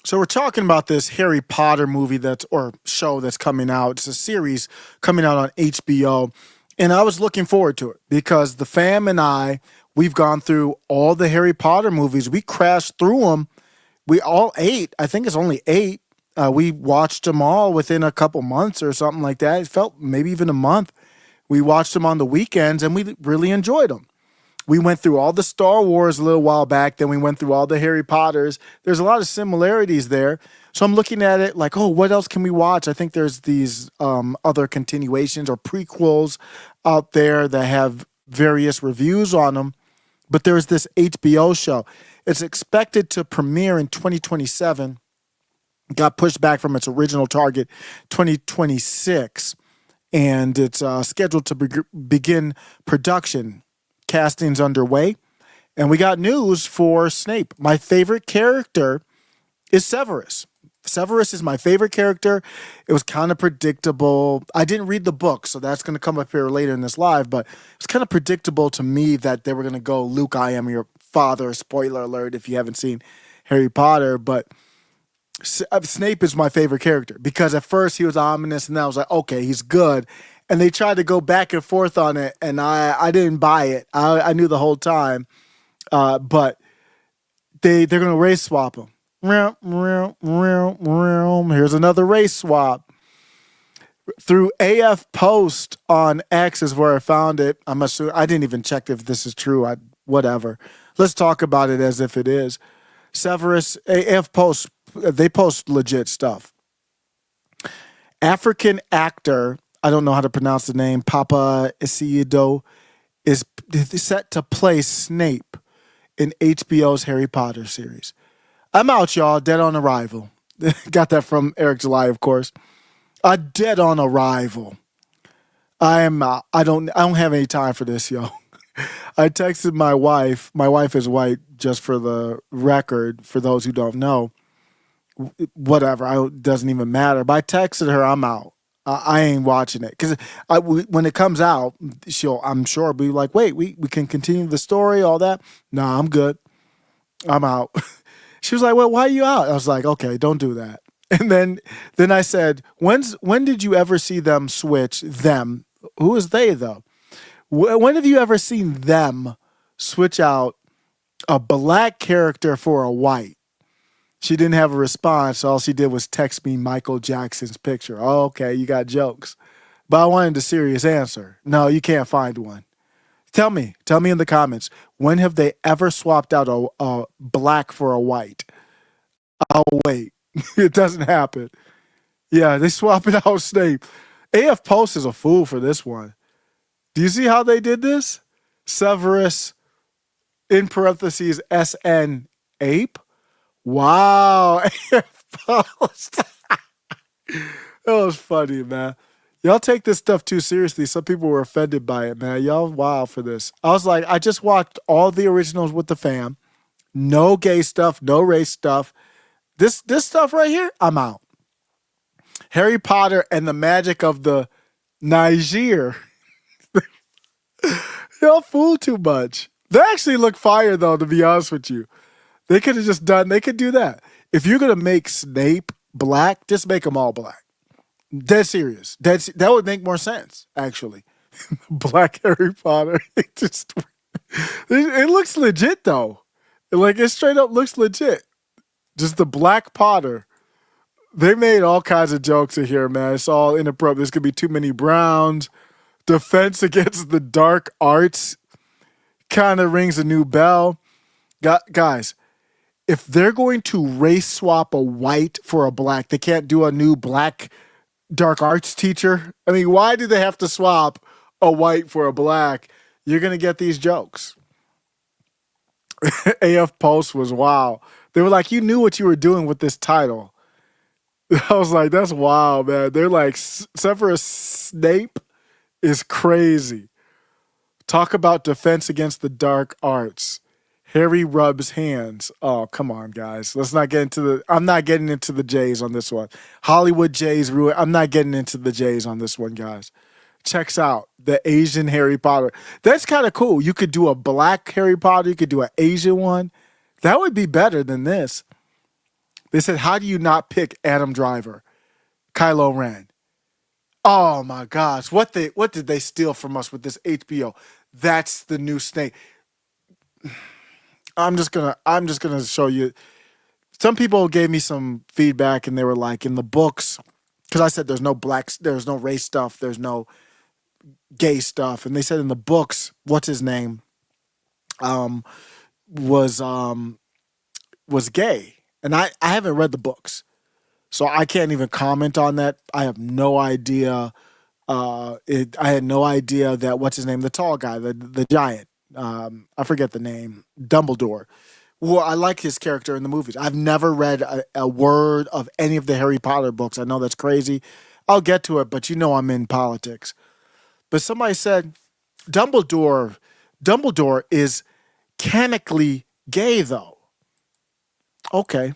So we're talking about this Harry Potter movie or show that's coming out. It's a series coming out on HBO. And I was looking forward to it because the fam and we've gone through all the Harry Potter movies. We crashed through them. We all eight. I think it's only eight. We watched them all within a couple months or something like that. It felt maybe even a month. We watched them on the weekends and we really enjoyed them. We went through all the Star Wars a little while back. Then we went through all the Harry Potters. There's a lot of similarities there. So I'm looking at it like, oh, what else can we watch? I think there's these other continuations or prequels out there that have various reviews on them. But there's this HBO show. It's expected to premiere in 2027. Got pushed back from its original target, 2026. And it's scheduled to begin production. Casting's underway. And we got news for Snape. My favorite character is Severus. Severus is my favorite character. It was kind of predictable. I didn't read the book, so that's going to come up here later in this live, but it's kind of predictable to me that they were going to go, Luke, I am your father. Spoiler alert if you haven't seen Harry Potter, but Snape is my favorite character because at first he was ominous and then I was like, okay, he's good. And they tried to go back and forth on it, and I didn't buy it. I knew the whole time, but they're going to race swap him. Here's another race swap. Through AF Post on X is where I found it. I'm assuming I didn't even check if this is true. Whatever. Let's talk about it as if it is. Severus, AF Post, they post legit stuff. African actor, I don't know how to pronounce the name, Papa Isido, is set to play Snape in HBO's Harry Potter series. I'm out, y'all. Dead on arrival. Got that from Eric July, of course. Dead on arrival. I don't have any time for this, yo. I texted my wife. My wife is white, just for the record, for those who don't know. Whatever, it doesn't even matter. But I texted her, I'm out. I ain't watching it because when it comes out, I'm sure, be like, wait, we can continue the story, all that. No, I'm good. I'm out. She was like, well, why are you out? I was like, okay, don't do that. And then I said, when did you ever see them switch them? Who is they though? When have you ever seen them switch out a black character for a white? She didn't have a response. All she did was text me Michael Jackson's picture. Oh, okay, you got jokes. But I wanted a serious answer. No, you can't find one. Tell me in the comments, when have they ever swapped out a black for a white? I'll wait. It doesn't happen. Yeah, they swap it out Snape. AF Post is a fool for this one. Do you see how they did this? Severus, in parentheses, SN Ape. Wow. AF Post. That was funny, man. Y'all take this stuff too seriously. Some people were offended by it, man. Y'all wild for this. I was like, I just watched all the originals with the fam. No gay stuff, no race stuff. This stuff right here, I'm out. Harry Potter and the magic of the Niger. Y'all fool too much. They actually look fire, though, to be honest with you. They could do that. If you're going to make Snape black, just make them all black. Dead serious. That would make more sense, actually. Black Harry Potter. It looks legit, though. Like, it straight up looks legit. Just the Black Potter. They made all kinds of jokes in here, man. It's all inappropriate. There's going to be too many Browns. Defense against the dark arts kind of rings a new bell. Guys, if they're going to race swap a white for a black, they can't do a new black dark arts teacher. I mean, why do they have to swap a white for a black? You're going to get these jokes. AF Post was wow. They were like, you knew what you were doing with this title. I was like, that's wild, man. They're like, Severus Snape is crazy. Talk about defense against the dark arts. Harry rubs hands. Oh, come on, guys. Let's not get into I'm not getting into the J's on this one. Hollywood J's ruin. I'm not getting into the J's on this one, guys. Checks out the Asian Harry Potter. That's kind of cool. You could do a black Harry Potter. You could do an Asian one. That would be better than this. They said, how do you not pick Adam Driver, Kylo Ren? Oh my gosh, what did they steal from us with this HBO? That's the new Snape. I'm just gonna show you. Some people gave me some feedback and they were like, in the books, because I said there's no race stuff, there's no gay stuff, and they said in the books, what's his name, um, was gay, and I haven't read the books, so I can't even comment on that. I have no idea. I had no idea that what's his name, the tall guy, the giant. I forget the name, Dumbledore. Well, I like his character in the movies. I've never read a word of any of the Harry Potter books. I know that's crazy. I'll get to it, but you know I'm in politics. But somebody said Dumbledore is canonically gay, though. Okay,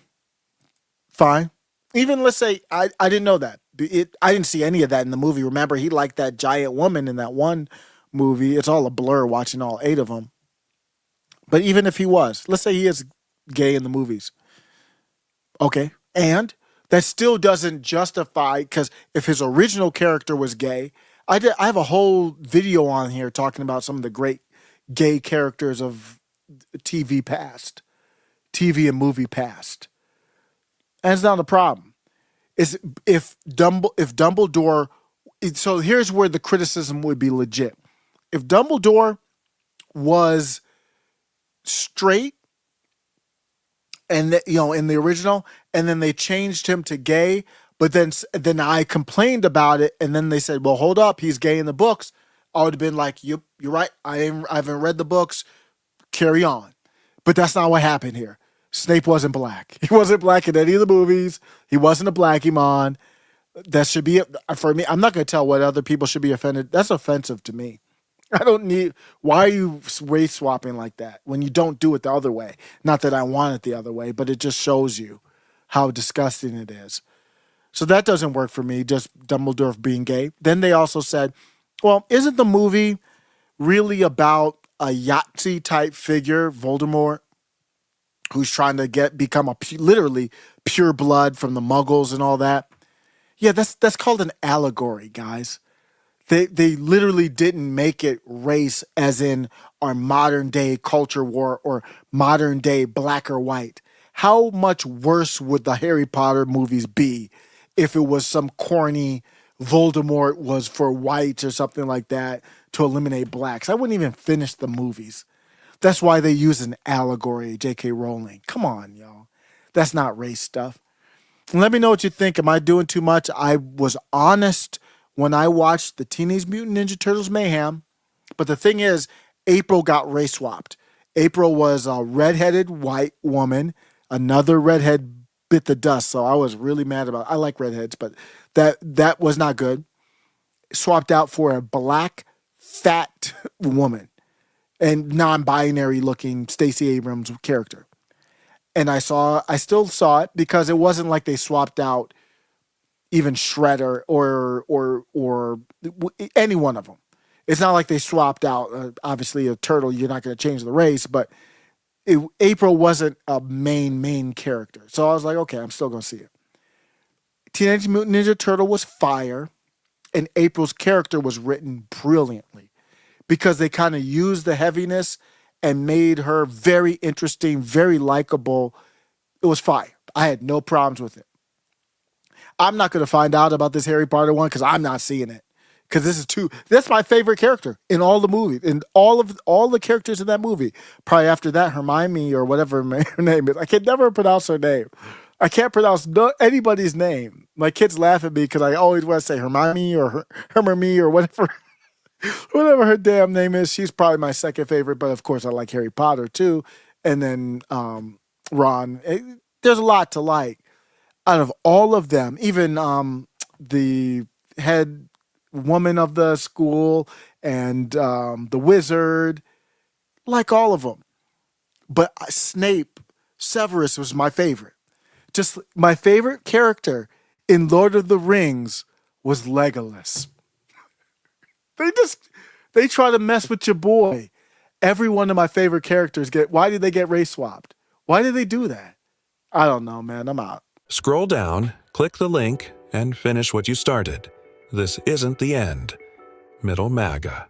fine. Even let's say I didn't know that. I didn't see any of that in the movie. Remember, he liked that giant woman in that one movie. It's all a blur watching all 8 of them. But even if he was, let's say he is gay in the movies. Okay. And that still doesn't justify, because if his original character was gay, I have a whole video on here talking about some of the great gay characters of TV past, TV and movie past. And it's not a problem. Is if Dumbledore, so here's where the criticism would be legit. If Dumbledore was straight, and in the original, and then they changed him to gay, but then I complained about it, and then they said, well, hold up, he's gay in the books. I would have been like, you're right, I haven't read the books, carry on. But that's not what happened here. Snape wasn't black. He wasn't black in any of the movies. He wasn't a Blackie-mon. That should be, for me, I'm not going to tell what other people should be offended. That's offensive to me. I don't need, why are you race swapping like that when you don't do it the other way? Not that I want it the other way, but it just shows you how disgusting it is. So that doesn't work for me, just Dumbledore being gay. Then they also said, well, isn't the movie really about a Yahtzee type figure, Voldemort, who's trying to become literally pure blood from the Muggles and all that? Yeah, that's called an allegory, guys. They literally didn't make it race as in our modern day culture war or modern day black or white. How much worse would the Harry Potter movies be if it was some corny Voldemort was for whites or something like that to eliminate blacks? I wouldn't even finish the movies. That's why they use an allegory, J.K. Rowling. Come on, y'all. That's not race stuff. Let me know what you think. Am I doing too much? I was honest when I watched the Teenage Mutant Ninja Turtles Mayhem. But the thing is, April got race swapped. April was a redheaded white woman. Another redhead bit the dust. So I was really mad about it. I like redheads, but that was not good. Swapped out for a black, fat woman and non-binary looking Stacey Abrams character. And I still saw it because it wasn't like they swapped out even Shredder or any one of them. It's not like they swapped out, obviously, a turtle. You're not going to change the race, but April wasn't a main character. So I was like, okay, I'm still going to see it. Teenage Mutant Ninja Turtle was fire, and April's character was written brilliantly because they kind of used the heaviness and made her very interesting, very likable. It was fire. I had no problems with it. I'm not going to find out about this Harry Potter one because I'm not seeing it. Because that's my favorite character in all the movie, in all the characters in that movie. Probably after that, Hermione or whatever her name is. I can never pronounce her name. I can't pronounce anybody's name. My kids laugh at me because I always want to say Hermione or Hermione or whatever. Whatever her damn name is. She's probably my second favorite, but of course I like Harry Potter too. And then Ron. There's a lot to like. Out of all of them, even the head woman of the school and the wizard, like all of them. But Severus was my favorite. Just my favorite character in Lord of the Rings was Legolas. They try to mess with your boy. Every one of my favorite characters why did they get race swapped? Why did they do that? I don't know, man. I'm out. Scroll down, click the link, and finish what you started. This isn't the end. Middle MAGA.